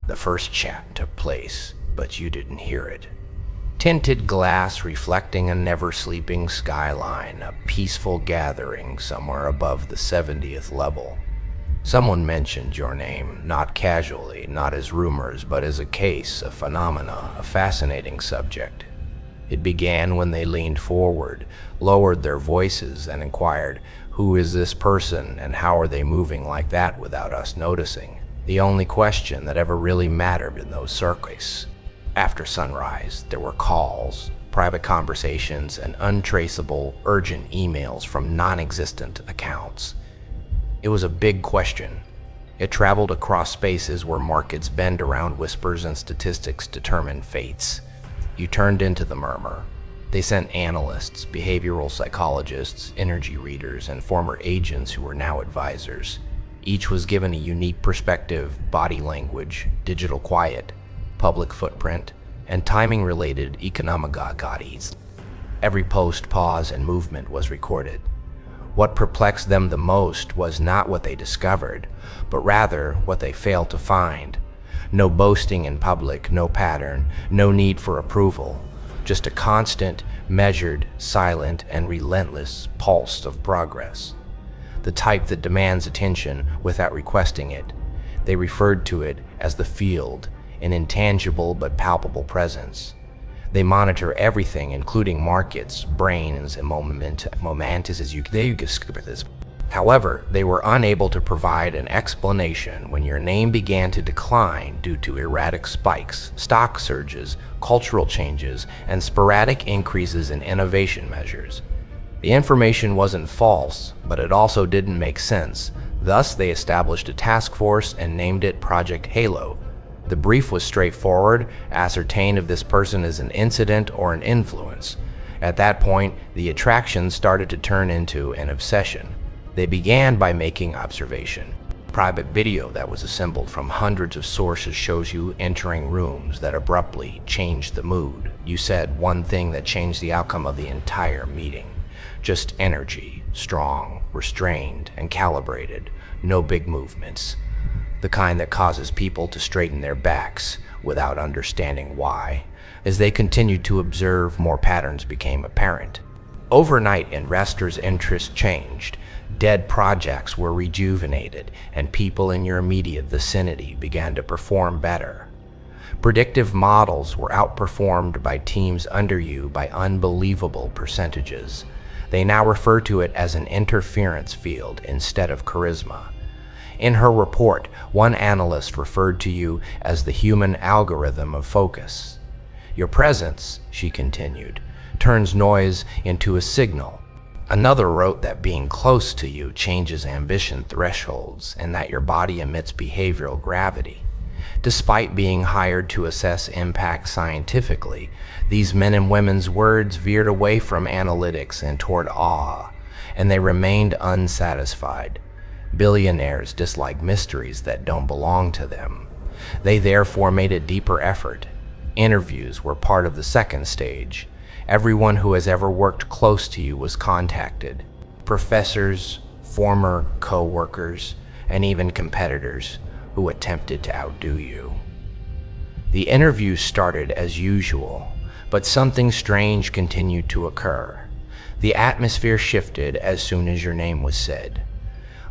The first chat took place, but you didn't hear it. Tinted glass reflecting a never-sleeping skyline, a peaceful gathering somewhere above the 70th level. Someone mentioned your name, not casually, not as rumors, but as a case, a phenomena, a fascinating subject. It began when they leaned forward, lowered their voices, and inquired, "Who is this person, and how are they moving like that without us noticing?" The only question that ever really mattered in those circles. After sunrise, there were calls, private conversations, and untraceable, urgent emails from non-existent accounts. It was a big question. It traveled across spaces where markets bend around whispers and statistics determine fates. You turned into the murmur. They sent analysts, behavioral psychologists, energy readers, and former agents who were now advisors. Each was given a unique perspective, body language, digital quiet, public footprint, and timing-related economic. Every post, pause, and movement was recorded. What perplexed them the most was not what they discovered, but rather what they failed to find. No boasting in public, no pattern, no need for approval, just a constant, measured, silent, and relentless pulse of progress. The type that demands attention without requesting it. They referred to it as the field, an intangible but palpable presence. They monitor everything, including markets, brains, and momentous as you skip this. However, they were unable to provide an explanation when your name began to decline due to erratic spikes, stock surges, cultural changes, and sporadic increases in innovation measures. The information wasn't false, but it also didn't make sense. Thus, they established a task force and named it Project Halo. The brief was straightforward: ascertain if this person is an incident or an influence. At that point, the attraction started to turn into an obsession. They began by making observation. Private video that was assembled from hundreds of sources shows you entering rooms that abruptly changed the mood. You said one thing that changed the outcome of the entire meeting. Just energy, strong, restrained, and calibrated. No big movements. The kind that causes people to straighten their backs without understanding why. As they continued to observe, more patterns became apparent. Overnight, investors' interest changed. Dead projects were rejuvenated, and people in your immediate vicinity began to perform better. Predictive models were outperformed by teams under you by unbelievable percentages. They now refer to it as an interference field instead of charisma. In her report, one analyst referred to you as the human algorithm of focus. Your presence, she continued, turns noise into a signal. Another wrote that being close to you changes ambition thresholds and that your body emits behavioral gravity. Despite being hired to assess impact scientifically, these men and women's words veered away from analytics and toward awe, and they remained unsatisfied. Billionaires dislike mysteries that don't belong to them. They therefore made a deeper effort. Interviews were part of the second stage. Everyone who has ever worked close to you was contacted. Professors, former co-workers, and even competitors who attempted to outdo you. The interviews started as usual, but something strange continued to occur. The atmosphere shifted as soon as your name was said.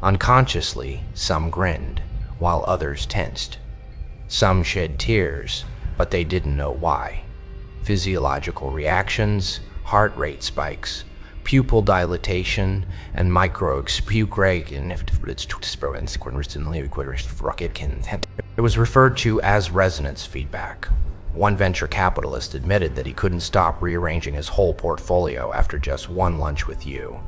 Unconsciously, some grinned, while others tensed. Some shed tears, but they didn't know why. Physiological reactions, heart rate spikes, pupil dilatation, and it was referred to as resonance feedback. One venture capitalist admitted that he couldn't stop rearranging his whole portfolio after just one lunch with you.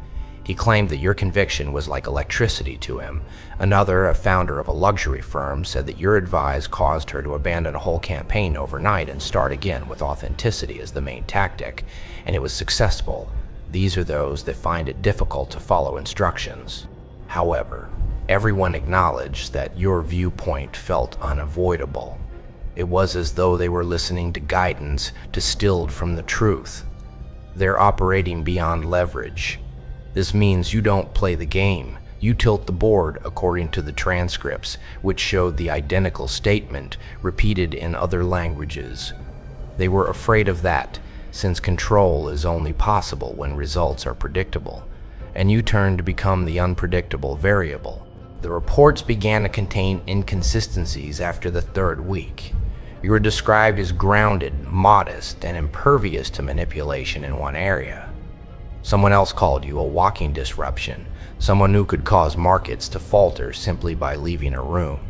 He claimed that your conviction was like electricity to him. Another, a founder of a luxury firm, said that your advice caused her to abandon a whole campaign overnight and start again with authenticity as the main tactic, and it was successful. These are those that find it difficult to follow instructions. However, everyone acknowledged that your viewpoint felt unavoidable. It was as though they were listening to guidance distilled from the truth. They're operating beyond leverage. This means you don't play the game, You tilt the board according to the transcripts, which showed the identical statement repeated in other languages. They were afraid of that, since control is only possible when results are predictable, and you turned to become the unpredictable variable. The reports began to contain inconsistencies after the third week. You were described as grounded, modest, and impervious to manipulation in one area. Someone else called you a walking disruption, someone who could cause markets to falter simply by leaving a room.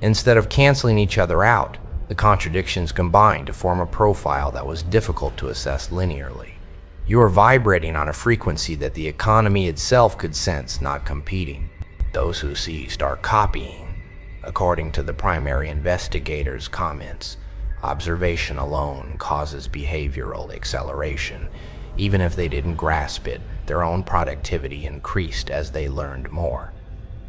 Instead of canceling each other out, the contradictions combined to form a profile that was difficult to assess linearly. You were vibrating on a frequency that the economy itself could sense, not competing. Those who see start copying. According to the primary investigator's comments, observation alone causes behavioral acceleration. Even if they didn't grasp it, their own productivity increased as they learned more.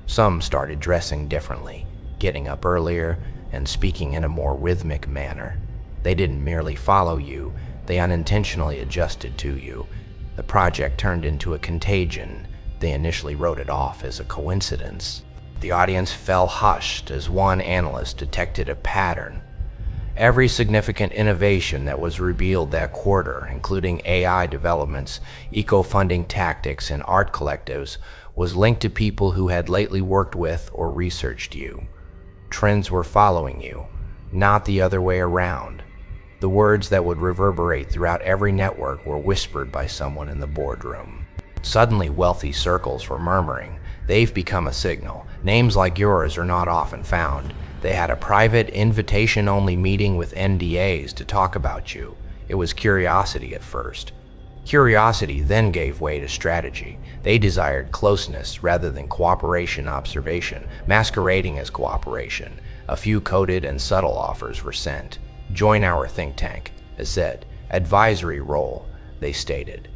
Some started dressing differently, getting up earlier, and speaking in a more rhythmic manner. They didn't merely follow you, they unintentionally adjusted to you. The project turned into a contagion. They initially wrote it off as a coincidence. The audience fell hushed as one analyst detected a pattern. Every significant innovation that was revealed that quarter, including AI developments, eco-funding tactics, and art collectives, was linked to people who had lately worked with or researched you. Trends were following you, not the other way around. The words that would reverberate throughout every network were whispered by someone in the boardroom. Suddenly, wealthy circles were murmuring, "They've become a signal. Names like yours are not often found." They had a private, invitation-only meeting with NDAs to talk about you. It was curiosity at first. Curiosity then gave way to strategy. They desired closeness rather than cooperation observation, masquerading as cooperation. A few coded and subtle offers were sent. "Join our think tank," as said. "Advisory role," they stated.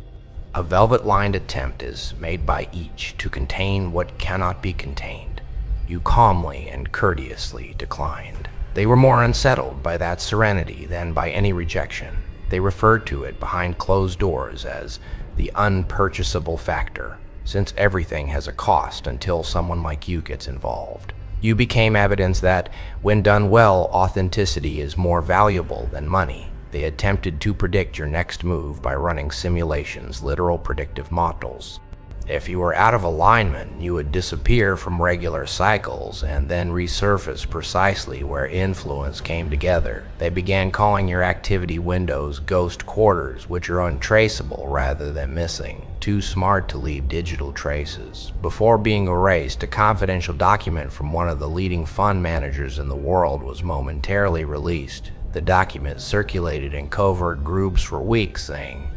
A velvet-lined attempt is made by each to contain what cannot be contained. You calmly and courteously declined. They were more unsettled by that serenity than by any rejection. They referred to it behind closed doors as the unpurchasable factor, since everything has a cost until someone like you gets involved. You became evidence that, when done well, authenticity is more valuable than money. They attempted to predict your next move by running simulations, literal predictive models. If you were out of alignment, you would disappear from regular cycles and then resurface precisely where influence came together. They began calling your activity windows ghost quarters, which are untraceable rather than missing, too smart to leave digital traces. Before being erased, a confidential document from one of the leading fund managers in the world was momentarily released. The document circulated in covert groups for weeks, saying,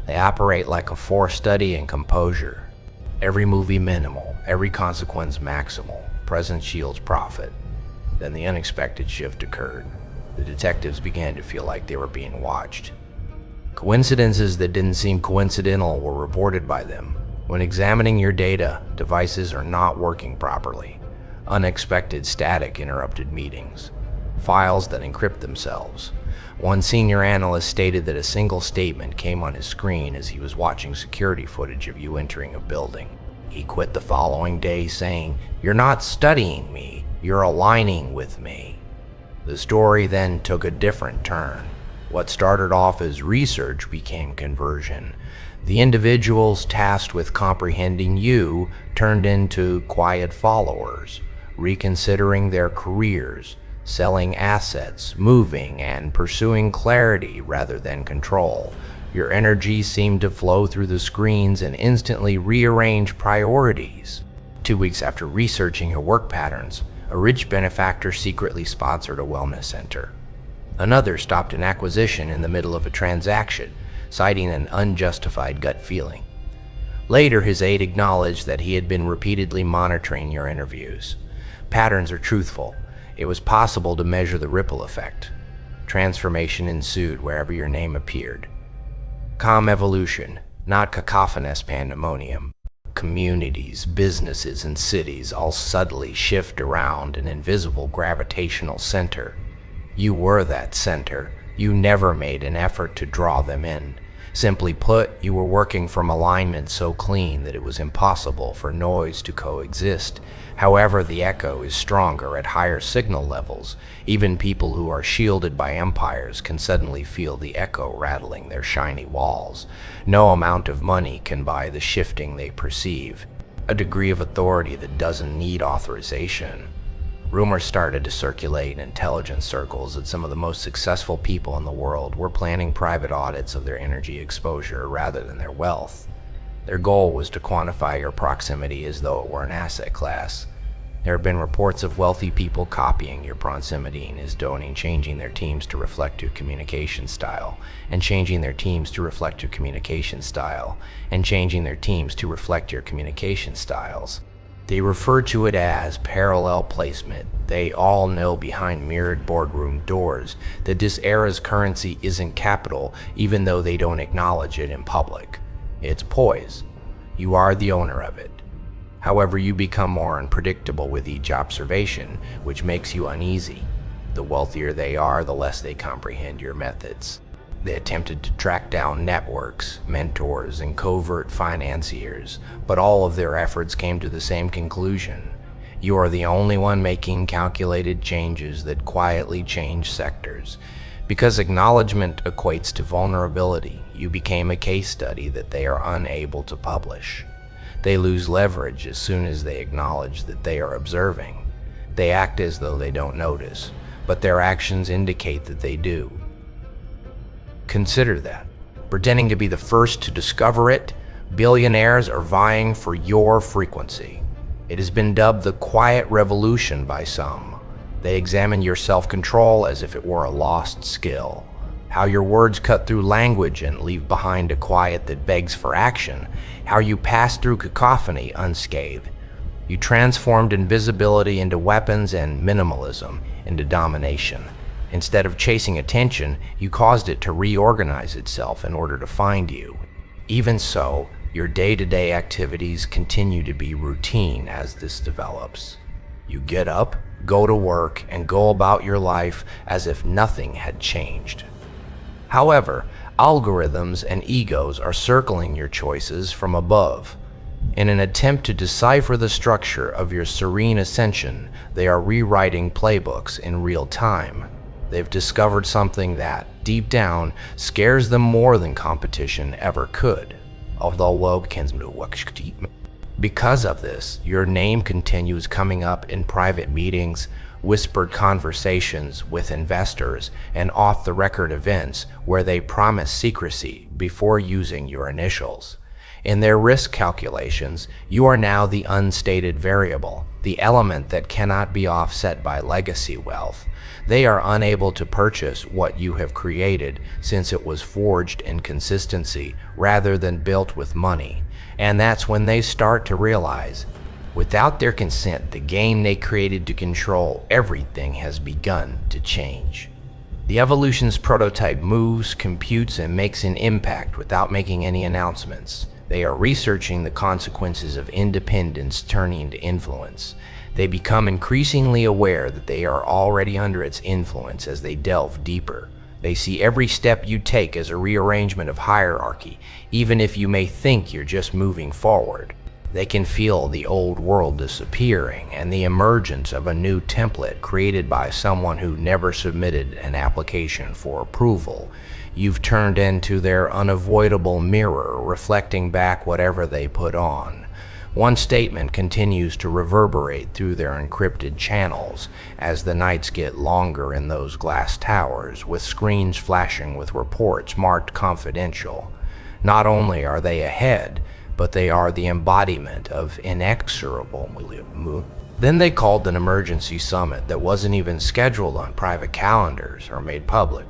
"They operate like a forced study in composure. Every movie minimal, every consequence maximal. Presence shields profit." Then the unexpected shift occurred. The detectives began to feel like they were being watched. Coincidences that didn't seem coincidental were reported by them. When examining your data, devices are not working properly. Unexpected static interrupted meetings. Files that encrypt themselves. One senior analyst stated that a single statement came on his screen as he was watching security footage of you entering a building. He quit the following day saying, "You're not studying me, you're aligning with me." The story then took a different turn. What started off as research became conversion. The individuals tasked with comprehending you turned into quiet followers, reconsidering their careers, selling assets, moving and pursuing clarity rather than control. Your energy seemed to flow through the screens and instantly rearrange priorities. 2 weeks after researching your work patterns, a rich benefactor secretly sponsored a wellness center. Another stopped an acquisition in the middle of a transaction, citing an unjustified gut feeling. Later, his aide acknowledged that he had been repeatedly monitoring your interviews. Patterns are truthful. It was possible to measure the ripple effect. Transformation ensued wherever your name appeared. Calm evolution, not cacophonous pandemonium. Communities, businesses, and cities all subtly shift around an invisible gravitational center. You were that center. You never made an effort to draw them in. Simply put, you were working from alignment so clean that it was impossible for noise to coexist. However, the echo is stronger at higher signal levels. Even people who are shielded by empires can suddenly feel the echo rattling their shiny walls. No amount of money can buy the shifting they perceive, a degree of authority that doesn't need authorization. Rumors started to circulate in intelligence circles that some of the most successful people in the world were planning private audits of their energy exposure rather than their wealth. Their goal was to quantify your proximity as though it were an asset class. There have been reports of wealthy people copying your proximity and changing their teams to reflect your communication style, and changing their teams to reflect your communication style, and changing their teams to reflect your communication styles. They refer to it as parallel placement. They all know behind mirrored boardroom doors that this era's currency isn't capital, even though they don't acknowledge it in public. It's poise. You are the owner of it. However, you become more unpredictable with each observation, which makes you uneasy. The wealthier they are, the less they comprehend your methods. They attempted to track down networks, mentors, and covert financiers, but all of their efforts came to the same conclusion. You are the only one making calculated changes that quietly change sectors. Because acknowledgement equates to vulnerability, you became a case study that they are unable to publish. They lose leverage as soon as they acknowledge that they are observing. They act as though they don't notice, but their actions indicate that they do. Consider that. Pretending to be the first to discover it, billionaires are vying for your frequency. It has been dubbed the quiet revolution by some. They examine your self-control as if it were a lost skill. How your words cut through language and leave behind a quiet that begs for action. How you pass through cacophony unscathed. You transformed invisibility into weapons and minimalism into domination. Instead of chasing attention, you caused it to reorganize itself in order to find you. Even so, your day-to-day activities continue to be routine as this develops. You get up, go to work, and go about your life as if nothing had changed. However, algorithms and egos are circling your choices from above. In an attempt to decipher the structure of your serene ascension, they are rewriting playbooks in real time. They've discovered something that, deep down, scares them more than competition ever could. Because of this, your name continues coming up in private meetings, whispered conversations with investors, and off-the-record events where they promise secrecy before using your initials. In their risk calculations, you are now the unstated variable, the element that cannot be offset by legacy wealth. They are unable to purchase what you have created since it was forged in consistency rather than built with money. And that's when they start to realize, without their consent, the game they created to control everything has begun to change. The evolution's prototype moves, computes, and makes an impact without making any announcements. They are researching the consequences of independence turning to influence. They become increasingly aware that they are already under its influence as they delve deeper. They see every step you take as a rearrangement of hierarchy, even if you may think you're just moving forward. They can feel the old world disappearing and the emergence of a new template created by someone who never submitted an application for approval. You've turned into their unavoidable mirror, reflecting back whatever they put on. One statement continues to reverberate through their encrypted channels as the nights get longer in those glass towers, with screens flashing with reports marked confidential. Not only are they ahead, but they are the embodiment of inexorable movement. Then they called an emergency summit that wasn't even scheduled on private calendars or made public.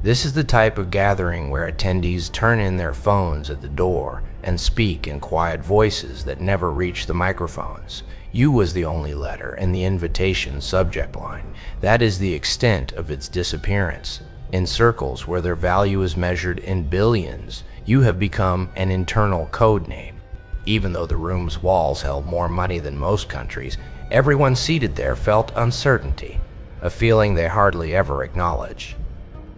This is the type of gathering where attendees turn in their phones at the door and speak in quiet voices that never reach the microphones. You was the only letter in the invitation subject line. That is the extent of its disappearance. In circles where their value is measured in billions, you have become an internal code name. Even though the room's walls held more money than most countries, everyone seated there felt uncertainty, a feeling they hardly ever acknowledge.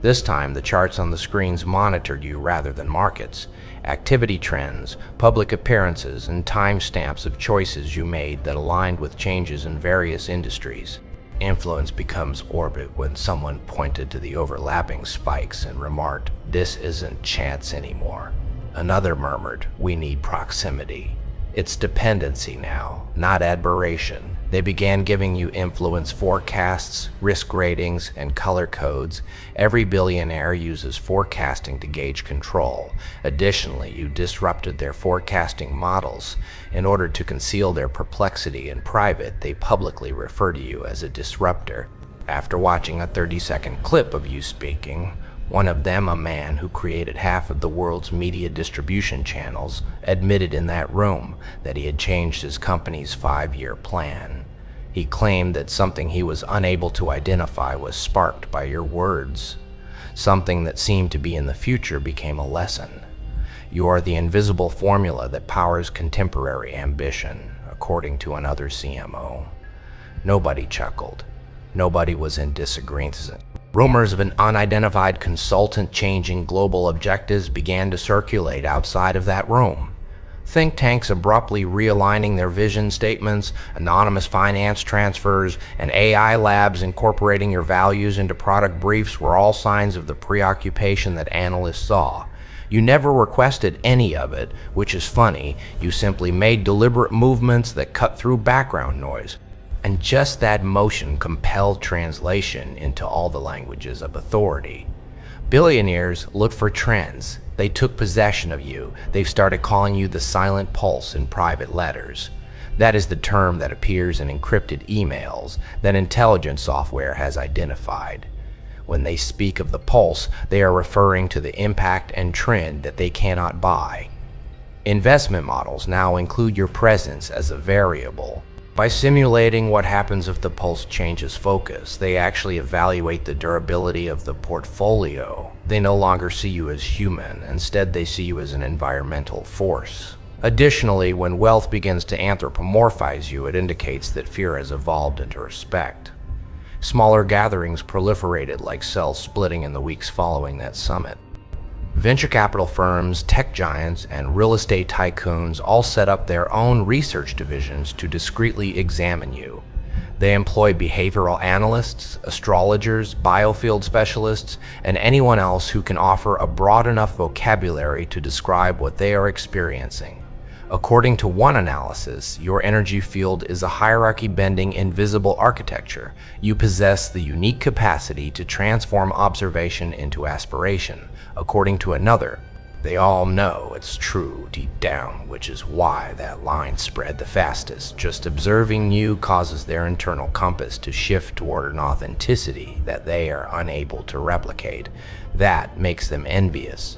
This time, the charts on the screens monitored you rather than markets. Activity trends, public appearances, and timestamps of choices you made that aligned with changes in various industries. Influence becomes orbit when someone pointed to the overlapping spikes and remarked, "This isn't chance anymore." Another murmured, "We need proximity." It's dependency now, not admiration. They began giving you influence forecasts, risk ratings, and color codes. Every billionaire uses forecasting to gauge control. Additionally, you disrupted their forecasting models. In order to conceal their perplexity in private, they publicly refer to you as a disruptor. After watching a 30-second clip of you speaking, one of them, a man who created half of the world's media distribution channels, admitted in that room that he had changed his company's 5-year plan. He claimed that something he was unable to identify was sparked by your words. Something that seemed to be in the future became a lesson. You are the invisible formula that powers contemporary ambition, according to another CMO. Nobody chuckled. Nobody was in disagreement. Rumors of an unidentified consultant changing global objectives began to circulate outside of that room. Think tanks abruptly realigning their vision statements, anonymous finance transfers, and AI labs incorporating your values into product briefs were all signs of the preoccupation that analysts saw. You never requested any of it, which is funny. You simply made deliberate movements that cut through background noise. And just that motion compelled translation into all the languages of authority. Billionaires look for trends. They took possession of you. They've started calling you the silent pulse in private letters. That is the term that appears in encrypted emails that intelligence software has identified. When they speak of the pulse, they are referring to the impact and trend that they cannot buy. Investment models now include your presence as a variable. By simulating what happens if the pulse changes focus, they actually evaluate the durability of the portfolio. They no longer see you as human. Instead, they see you as an environmental force. Additionally, when wealth begins to anthropomorphize you, it indicates that fear has evolved into respect. Smaller gatherings proliferated like cells splitting in the weeks following that summit. Venture capital firms, tech giants, and real estate tycoons all set up their own research divisions to discreetly examine you. They employ behavioral analysts, astrologers, biofield specialists, and anyone else who can offer a broad enough vocabulary to describe what they are experiencing. According to one analysis, your energy field is a hierarchy-bending invisible architecture. You possess the unique capacity to transform observation into aspiration. According to another, they all know it's true deep down, which is why that line spread the fastest. Just observing you causes their internal compass to shift toward an authenticity that they are unable to replicate. That makes them envious.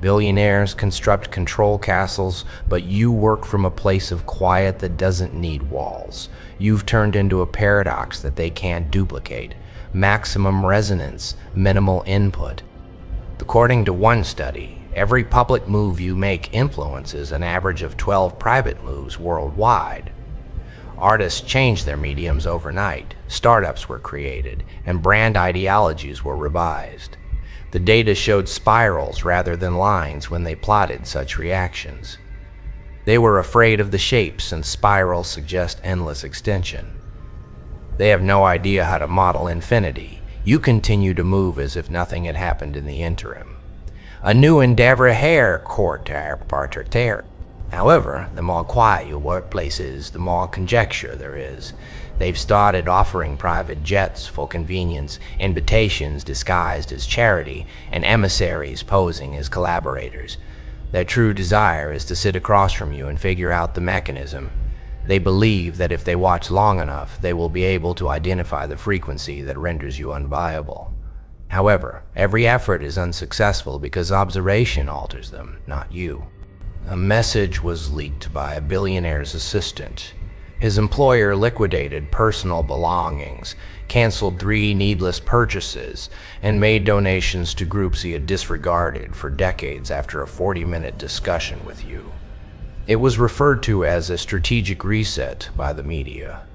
Billionaires construct control castles, but you work from a place of quiet that doesn't need walls. You've turned into a paradox that they can't duplicate. Maximum resonance, minimal input. According to one study, every public move you make influences an average of 12 private moves worldwide. Artists changed their mediums overnight, startups were created, and brand ideologies were revised. The data showed spirals rather than lines when they plotted such reactions. They were afraid of the shapes, and spirals suggest endless extension. They have no idea how to model infinity. You continue to move as if nothing had happened in the interim. A new endeavor here, quarter. However, the more quiet your workplace is, the more conjecture there is. They've started offering private jets for convenience, invitations disguised as charity, and emissaries posing as collaborators. Their true desire is to sit across from you and figure out the mechanism. They believe that if they watch long enough, they will be able to identify the frequency that renders you unviable. However, every effort is unsuccessful because observation alters them, not you. A message was leaked by a billionaire's assistant. His employer liquidated personal belongings, canceled 3 needless purchases, and made donations to groups he had disregarded for decades after a 40-minute discussion with you. It was referred to as a strategic reset by the media.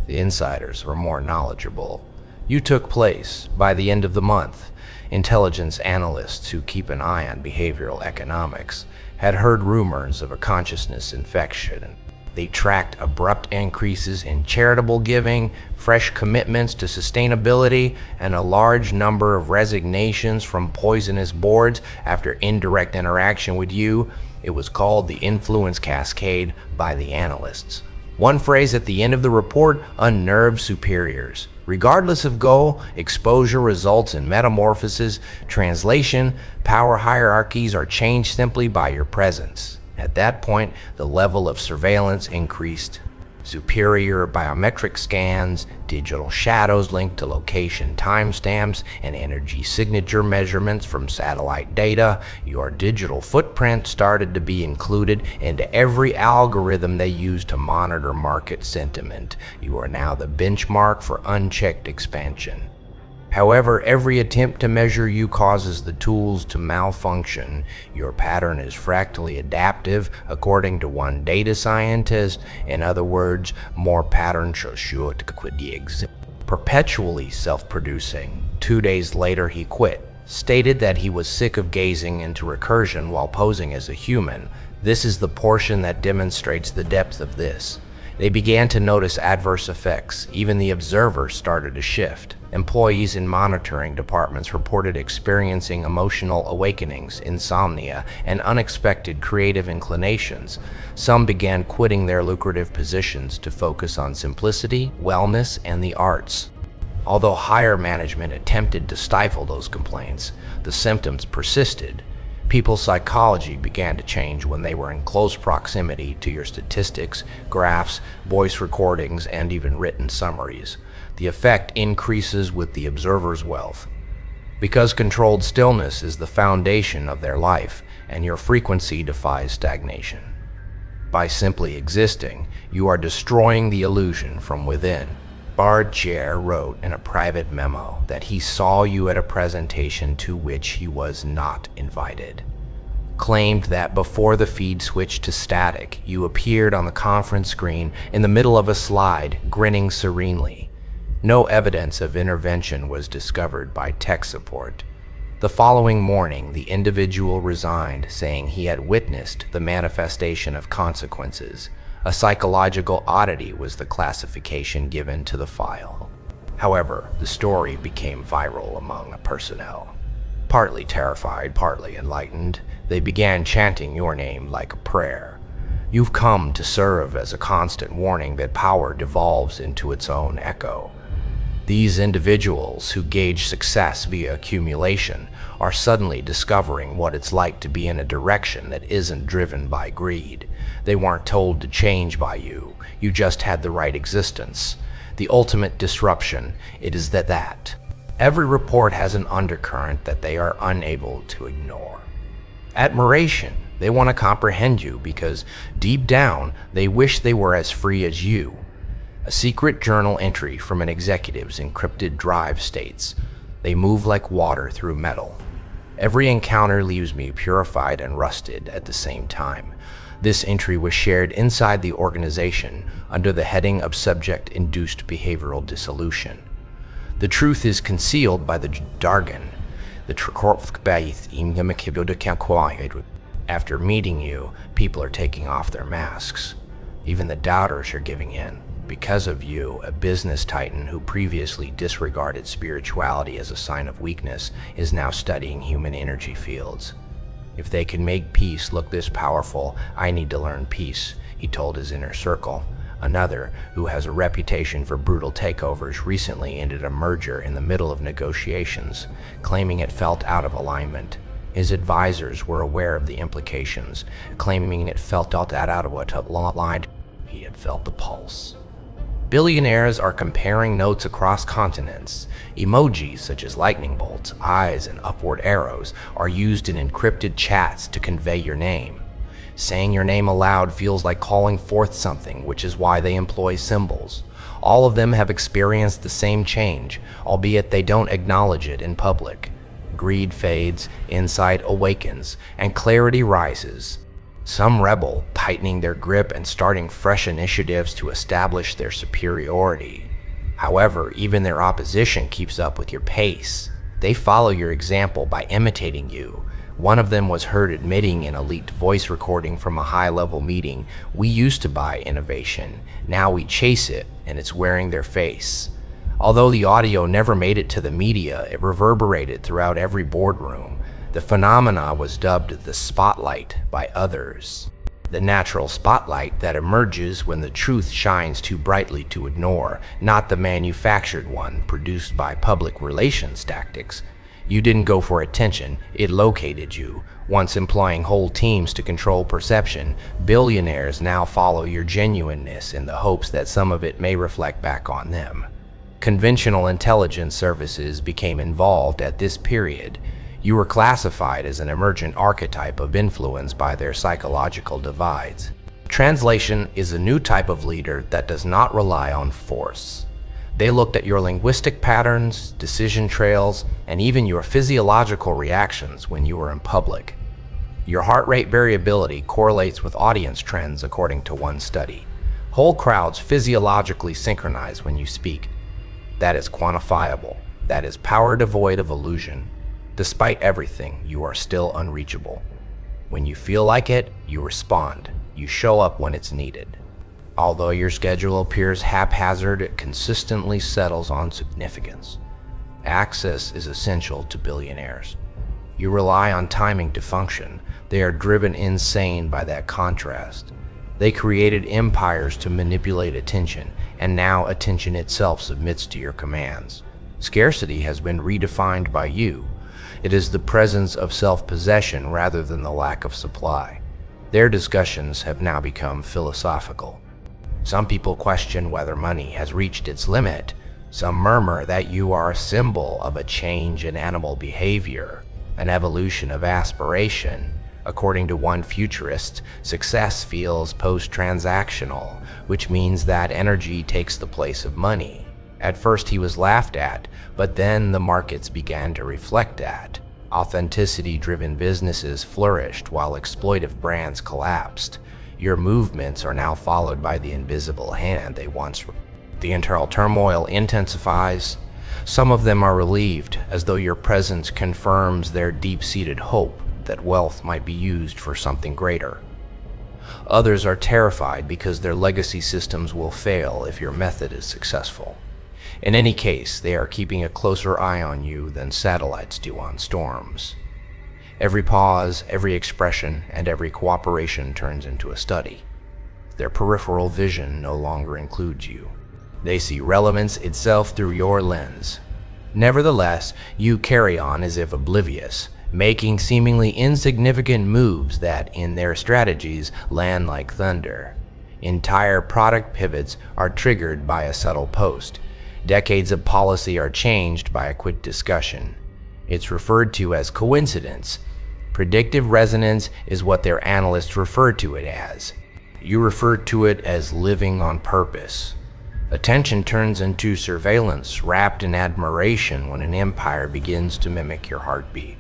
The insiders were more knowledgeable. You took place by the end of the month. Intelligence analysts who keep an eye on behavioral economics had heard rumors of a consciousness infection. They tracked abrupt increases in charitable giving, fresh commitments to sustainability, and a large number of resignations from poisonous boards after indirect interaction with you. It was called the influence cascade by the analysts. One phrase at the end of the report unnerved superiors. Regardless of goal, exposure results in metamorphosis. Translation, power hierarchies are changed simply by your presence. At that point, the level of surveillance increased. Superior biometric scans, digital shadows linked to location timestamps, and energy signature measurements from satellite data. Your digital footprint started to be included into every algorithm they use to monitor market sentiment. You are now the benchmark for unchecked expansion. However, every attempt to measure you causes the tools to malfunction. Your pattern is fractally adaptive, according to one data scientist. In other words, more patterns should exist. Perpetually self-producing. 2 days later, he quit. Stated that he was sick of gazing into recursion while posing as a human. This is the portion that demonstrates the depth of this. They began to notice adverse effects. Even the observers started to shift. Employees in monitoring departments reported experiencing emotional awakenings, insomnia, and unexpected creative inclinations. Some began quitting their lucrative positions to focus on simplicity, wellness, and the arts. Although higher management attempted to stifle those complaints, the symptoms persisted. People's psychology began to change when they were in close proximity to your statistics, graphs, voice recordings, and even written summaries. The effect increases with the observer's wealth. Because controlled stillness is the foundation of their life, and your frequency defies stagnation. By simply existing, you are destroying the illusion from within. Bard Chair wrote in a private memo that he saw you at a presentation to which he was not invited. Claimed that before the feed switched to static, you appeared on the conference screen in the middle of a slide, grinning serenely. No evidence of intervention was discovered by tech support. The following morning, the individual resigned, saying he had witnessed the manifestation of consequences. A psychological oddity was the classification given to the file. However, the story became viral among personnel. Partly terrified, partly enlightened, they began chanting your name like a prayer. You've come to serve as a constant warning that power devolves into its own echo. These individuals who gauge success via accumulation are suddenly discovering what it's like to be in a direction that isn't driven by greed. They weren't told to change by you. You just had the right existence. The ultimate disruption, it is that every report has an undercurrent that they are unable to ignore. Admiration. They want to comprehend you because deep down, they wish they were as free as you. A secret journal entry from an executive's encrypted drive states, "They move like water through metal. Every encounter leaves me purified and rusted at the same time." This entry was shared inside the organization under the heading of subject-induced behavioral dissolution. The truth is concealed by the jargon. After meeting you, people are taking off their masks. Even the doubters are giving in. Because of you, a business titan who previously disregarded spirituality as a sign of weakness is now studying human energy fields. If they can make peace look this powerful, I need to learn peace, he told his inner circle. Another, who has a reputation for brutal takeovers, recently ended a merger in the middle of negotiations, claiming it felt out of alignment. His advisors were aware of the implications, claiming it felt out of what line he had felt the pulse. Billionaires are comparing notes across continents. Emojis such as lightning bolts, eyes, and upward arrows are used in encrypted chats to convey your name. Saying your name aloud feels like calling forth something, which is why they employ symbols. All of them have experienced the same change, albeit they don't acknowledge it in public. Greed fades, insight awakens, and clarity rises. Some rebel, tightening their grip and starting fresh initiatives to establish their superiority. However, even their opposition keeps up with your pace. They follow your example by imitating you. One of them was heard admitting in a leaked voice recording from a high-level meeting, "We used to buy innovation. Now we chase it, and it's wearing their face." Although the audio never made it to the media, it reverberated throughout every boardroom. The phenomena was dubbed the spotlight by others. The natural spotlight that emerges when the truth shines too brightly to ignore, not the manufactured one produced by public relations tactics. You didn't go for attention, it located you. Once employing whole teams to control perception, billionaires now follow your genuineness in the hopes that some of it may reflect back on them. Conventional intelligence services became involved at this period. You were classified as an emergent archetype of influence by their psychological divides. Translation is a new type of leader that does not rely on force. They looked at your linguistic patterns, decision trails, and even your physiological reactions when you were in public. Your heart rate variability correlates with audience trends according to one study. Whole crowds physiologically synchronize when you speak. That is quantifiable. That is power devoid of illusion. Despite everything, you are still unreachable. When you feel like it, you respond. You show up when it's needed. Although your schedule appears haphazard, it consistently settles on significance. Access is essential to billionaires. You rely on timing to function. They are driven insane by that contrast. They created empires to manipulate attention, and now attention itself submits to your commands. Scarcity has been redefined by you. It is the presence of self-possession rather than the lack of supply. Their discussions have now become philosophical. Some people question whether money has reached its limit. Some murmur that you are a symbol of a change in animal behavior, an evolution of aspiration. According to one futurist, success feels post-transactional, which means that energy takes the place of money. At first he was laughed at, but then the markets began to reflect that. Authenticity-driven businesses flourished while exploitive brands collapsed. Your movements are now followed by the invisible hand they once were. The internal turmoil intensifies. Some of them are relieved, as though your presence confirms their deep-seated hope that wealth might be used for something greater. Others are terrified because their legacy systems will fail if your method is successful. In any case, they are keeping a closer eye on you than satellites do on storms. Every pause, every expression, and every cooperation turns into a study. Their peripheral vision no longer includes you. They see relevance itself through your lens. Nevertheless, you carry on as if oblivious, making seemingly insignificant moves that, in their strategies, land like thunder. Entire product pivots are triggered by a subtle post. Decades of policy are changed by a quick discussion. It's referred to as coincidence. Predictive resonance is what their analysts refer to it as. You refer to it as living on purpose. Attention turns into surveillance, wrapped in admiration when an empire begins to mimic your heartbeat.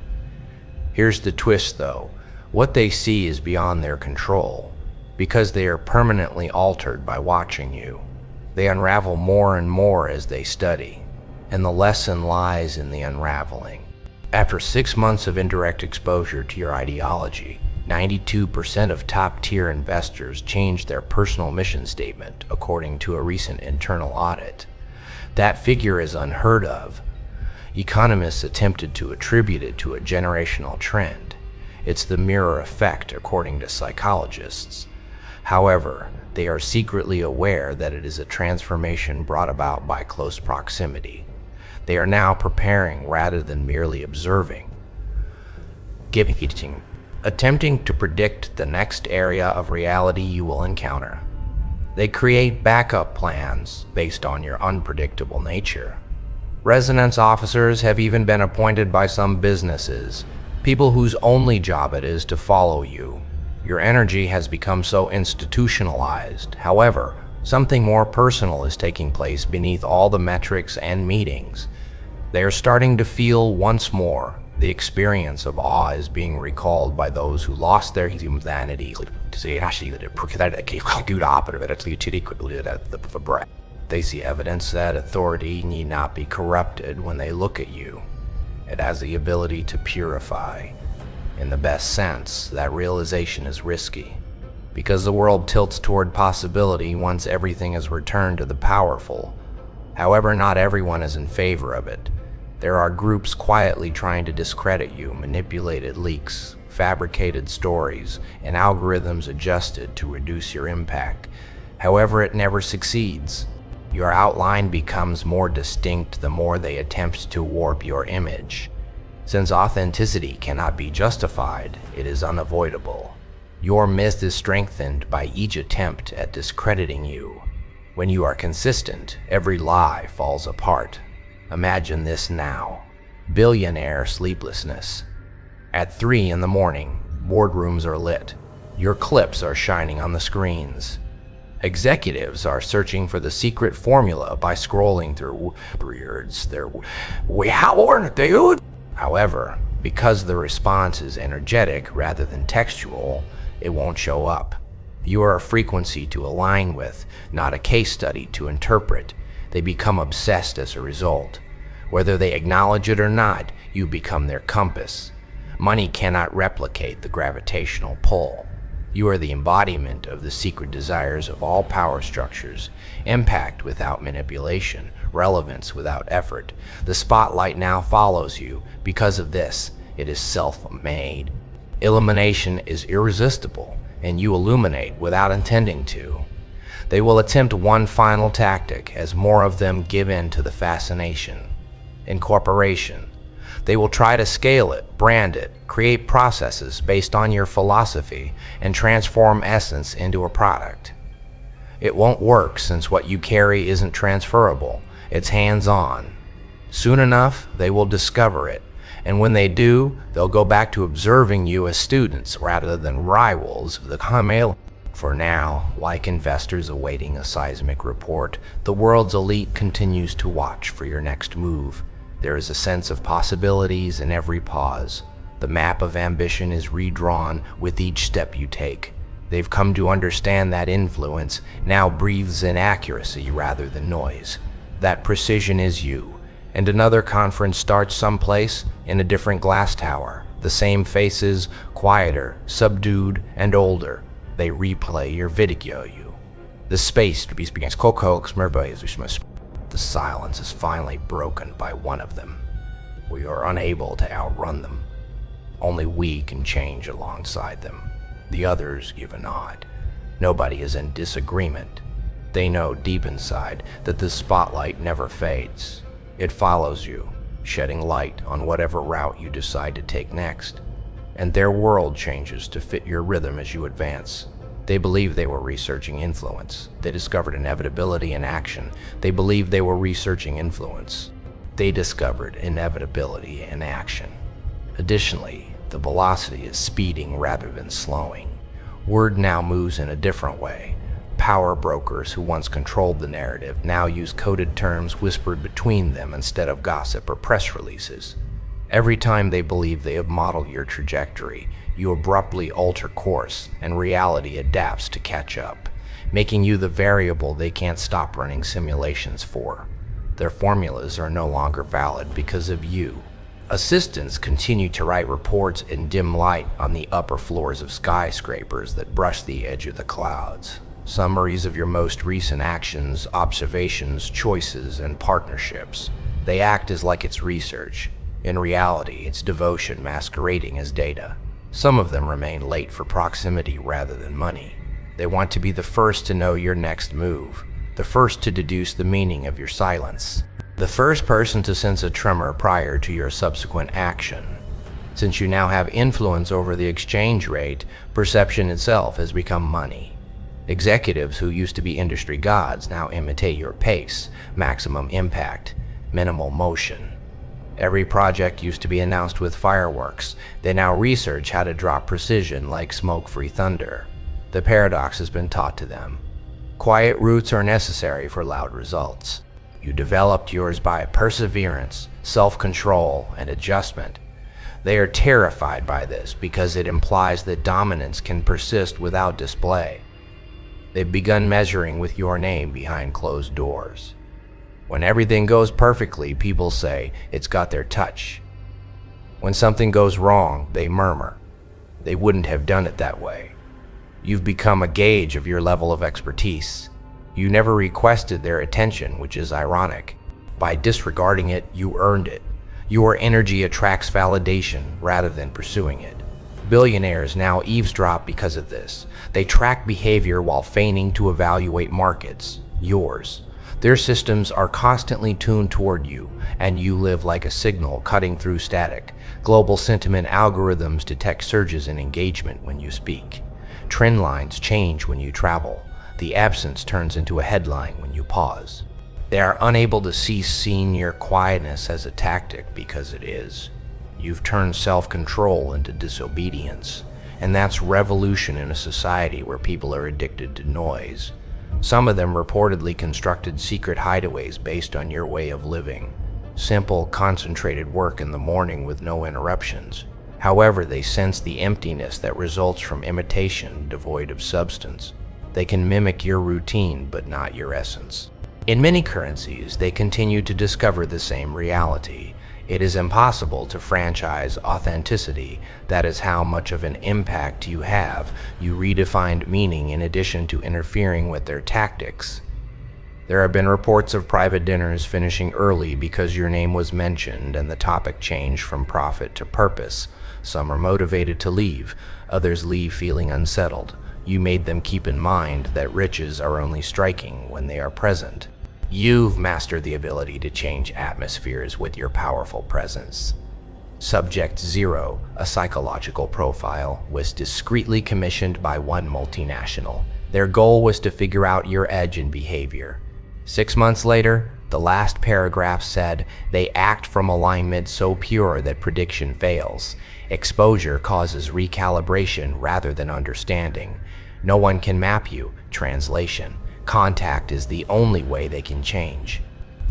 Here's the twist, though. What they see is beyond their control, because they are permanently altered by watching you. They unravel more and more as they study, and the lesson lies in the unraveling. After 6 months of indirect exposure to your ideology, 92% of top-tier investors changed their personal mission statement, according to a recent internal audit. That figure is unheard of. Economists attempted to attribute it to a generational trend. It's the mirror effect, according to psychologists. However, they are secretly aware that it is a transformation brought about by close proximity. They are now preparing rather than merely observing, attempting to predict the next area of reality you will encounter. They create backup plans based on your unpredictable nature. Resonance officers have even been appointed by some businesses, people whose only job it is to follow you. Your energy has become so institutionalized. However, something more personal is taking place beneath all the metrics and meetings. They are starting to feel once more. The experience of awe is being recalled by those who lost their humanity. They see evidence that authority need not be corrupted when they look at you. It has the ability to purify. In the best sense, that realization is risky, because the world tilts toward possibility once everything is returned to the powerful. However, not everyone is in favor of it. There are groups quietly trying to discredit you, manipulated leaks, fabricated stories, and algorithms adjusted to reduce your impact. However, it never succeeds. Your outline becomes more distinct the more they attempt to warp your image. Since authenticity cannot be justified, it is unavoidable. Your myth is strengthened by each attempt at discrediting you. When you are consistent, every lie falls apart. Imagine this now. Billionaire sleeplessness. At 3 in the morning, boardrooms are lit. Your clips are shining on the screens. Executives are searching for the secret formula by scrolling through However, because the response is energetic rather than textual, it won't show up. You are a frequency to align with, not a case study to interpret. They become obsessed as a result. Whether they acknowledge it or not, you become their compass. Money cannot replicate the gravitational pull. You are the embodiment of the secret desires of all power structures, impact without manipulation, relevance without effort. The spotlight now follows you. Because of this, it is self-made. Illumination is irresistible, and you illuminate without intending to. They will attempt one final tactic as more of them give in to the fascination. Incorporation. They will try to scale it, brand it, create processes based on your philosophy, and transform essence into a product. It won't work since what you carry isn't transferable, it's hands-on. Soon enough, they will discover it, and when they do, they'll go back to observing you as students rather than rivals of the chameleon. For now, like investors awaiting a seismic report, the world's elite continues to watch for your next move. There is a sense of possibilities in every pause. The map of ambition is redrawn with each step you take. They've come to understand that influence now breathes in accuracy rather than noise. That precision is you. And another conference starts someplace in a different glass tower. The same faces, quieter, subdued, and older. They replay your video. The space begins. The silence is finally broken by one of them. We are unable to outrun them. Only we can change alongside them. The others give a nod. Nobody is in disagreement. They know deep inside that the spotlight never fades. It follows you, shedding light on whatever route you decide to take next. And their world changes to fit your rhythm as you advance. They believe they were researching influence. They discovered inevitability in action. They believed they were researching influence. They discovered inevitability in action. Additionally, the velocity is speeding rather than slowing. Word now moves in a different way. Power brokers who once controlled the narrative now use coded terms whispered between them instead of gossip or press releases. Every time they believe they have modeled your trajectory, you abruptly alter course, and reality adapts to catch up, making you the variable they can't stop running simulations for. Their formulas are no longer valid because of you. Assistants continue to write reports in dim light on the upper floors of skyscrapers that brush the edge of the clouds. Summaries of your most recent actions, observations, choices, and partnerships. They act as like it's research. In reality, it's devotion masquerading as data. Some of them remain late for proximity rather than money. They want to be the first to know your next move, the first to deduce the meaning of your silence, the first person to sense a tremor prior to your subsequent action. Since you now have influence over the exchange rate, perception itself has become money. Executives who used to be industry gods now imitate your pace, maximum impact, minimal motion. Every project used to be announced with fireworks. They now research how to drop precision like smoke-free thunder. The paradox has been taught to them. Quiet routes are necessary for loud results. You developed yours by perseverance, self-control, and adjustment. They are terrified by this because it implies that dominance can persist without display. They've begun measuring with your name behind closed doors. When everything goes perfectly, people say it's got their touch. When something goes wrong, they murmur. They wouldn't have done it that way. You've become a gauge of your level of expertise. You never requested their attention, which is ironic. By disregarding it, you earned it. Your energy attracts validation rather than pursuing it. Billionaires now eavesdrop because of this. They track behavior while feigning to evaluate markets, yours. Their systems are constantly tuned toward you, and you live like a signal cutting through static. Global sentiment algorithms detect surges in engagement when you speak. Trend lines change when you travel. The absence turns into a headline when you pause. They are unable to cease seeing your quietness as a tactic because it is. You've turned self-control into disobedience, and that's revolution in a society where people are addicted to noise. Some of them reportedly constructed secret hideaways based on your way of living. Simple, concentrated work in the morning with no interruptions. However, they sense the emptiness that results from imitation devoid of substance. They can mimic your routine, but not your essence. In many currencies, they continue to discover the same reality. It is impossible to franchise authenticity. That is how much of an impact you have. You redefined meaning in addition to interfering with their tactics. There have been reports of private dinners finishing early because your name was mentioned and the topic changed from profit to purpose. Some are motivated to leave, others leave feeling unsettled. You made them keep in mind that riches are only striking when they are present. You've mastered the ability to change atmospheres with your powerful presence. Subject 0, a psychological profile, was discreetly commissioned by one multinational. Their goal was to figure out your edge in behavior. 6 months later, the last paragraph said, they act from alignment so pure that prediction fails. Exposure causes recalibration rather than understanding. No one can map you. Translation. Contact is the only way they can change.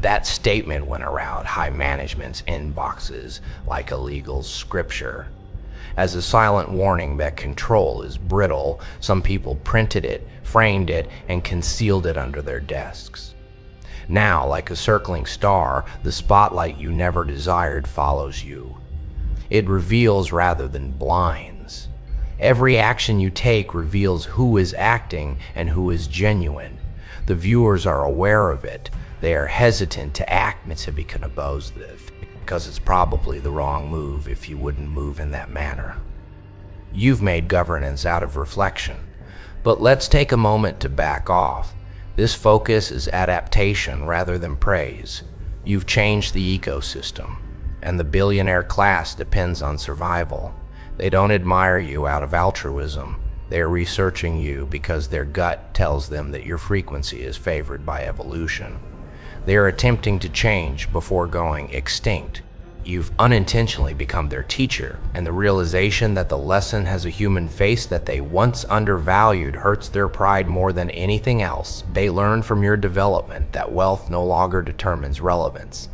That statement went around high management's inboxes like a legal scripture. As a silent warning that control is brittle, some people printed it, framed it, and concealed it under their desks. Now, like a circling star, the spotlight you never desired follows you. It reveals rather than blinds. Every action you take reveals who is acting and who is genuine. The viewers are aware of it. They are hesitant to act because it's probably the wrong move if you wouldn't move in that manner. You've made governance out of reflection. But let's take a moment to back off. This focus is adaptation rather than praise. You've changed the ecosystem, and the billionaire class depends on survival. They don't admire you out of altruism. They are researching you because their gut tells them that your frequency is favored by evolution. They are attempting to change before going extinct. You've unintentionally become their teacher, and the realization that the lesson has a human face that they once undervalued hurts their pride more than anything else. They learn from your development that wealth no longer determines relevance.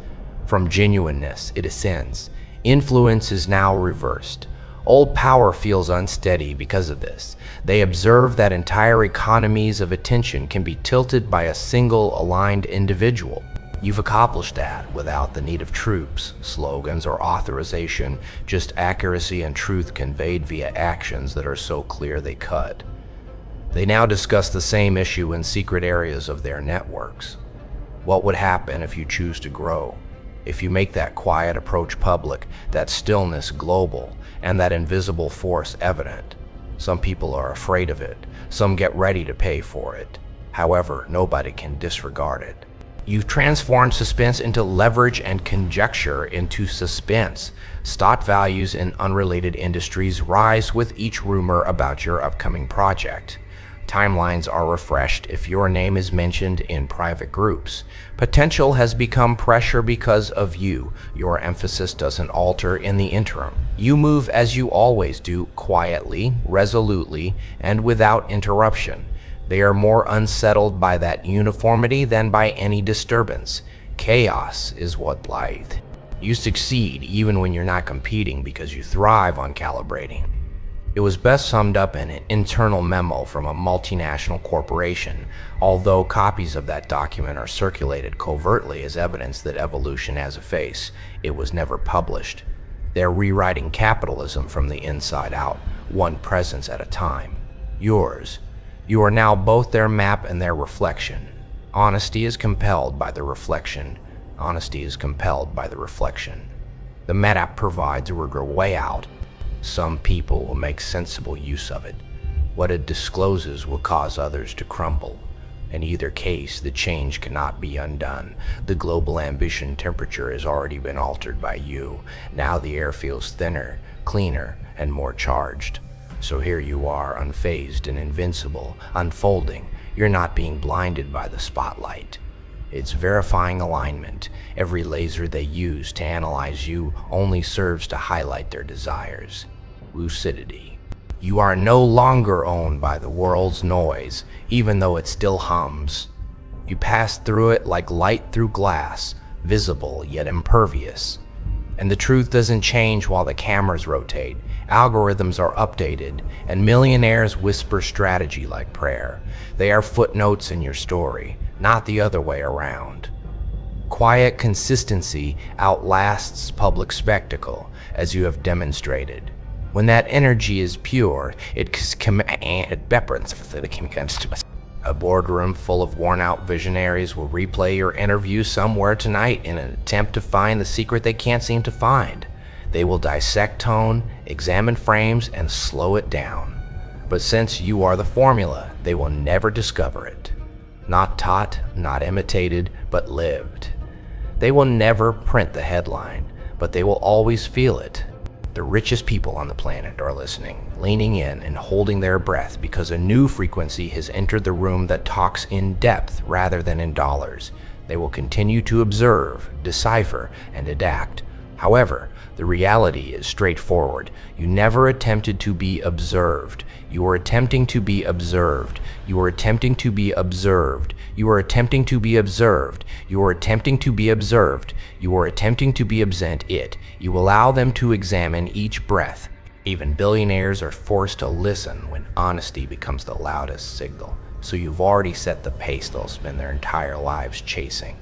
From genuineness, it ascends. Influence is now reversed. Old power feels unsteady because of this. They observe that entire economies of attention can be tilted by a single aligned individual. You've accomplished that without the need of troops, slogans, or authorization, just accuracy and truth conveyed via actions that are so clear they cut. They now discuss the same issue in secret areas of their networks. What would happen if you choose to grow? If you make that quiet approach public, that stillness global, and that invisible force evident? Some people are afraid of it. Some get ready to pay for it. However, nobody can disregard it. You've transformed suspense into leverage and conjecture into suspense. Stock values in unrelated industries rise with each rumor about your upcoming project. Timelines are refreshed if your name is mentioned in private groups. Potential has become pressure because of you. Your emphasis doesn't alter in the interim. You move as you always do, quietly, resolutely, and without interruption. They are more unsettled by that uniformity than by any disturbance. Chaos is what blithe. You succeed even when you're not competing because you thrive on calibrating. It was best summed up in an internal memo from a multinational corporation, although copies of that document are circulated covertly as evidence that evolution has a face. It was never published. They're rewriting capitalism from the inside out, one presence at a time. Yours. You are now both their map and their reflection. Honesty is compelled by the reflection. Honesty is compelled by the reflection. The map provides a way out. Some people will make sensible use of it. What it discloses will cause others to crumble. In either case, the change cannot be undone. The global ambition temperature has already been altered by you. Now the air feels thinner, cleaner, and more charged. So here you are, unfazed and invincible, unfolding. You're not being blinded by the spotlight. It's verifying alignment. Every laser they use to analyze you only serves to highlight their desires. Lucidity. You are no longer owned by the world's noise, even though it still hums. You pass through it like light through glass, visible yet impervious. And the truth doesn't change while the cameras rotate. Algorithms are updated, and millionaires whisper strategy like prayer. They are footnotes in your story, not the other way around. Quiet consistency outlasts public spectacle, as you have demonstrated. When that energy is pure, a boardroom full of worn-out visionaries will replay your interview somewhere tonight in an attempt to find the secret they can't seem to find. They will dissect tone, examine frames, and slow it down. But since you are the formula, they will never discover it. Not taught, not imitated, but lived. They will never print the headline, but they will always feel it. The richest people on the planet are listening, leaning in and holding their breath because a new frequency has entered the room that talks in depth rather than in dollars. They will continue to observe, decipher, and adapt. However, the reality is straightforward. You never attempted to be observed. You are attempting to be observed. You are attempting to be observed. You are attempting to be observed. You are attempting to be observed. You are attempting to be absent it. You allow them to examine each breath. Even billionaires are forced to listen when honesty becomes the loudest signal. So you've already set the pace they'll spend their entire lives chasing.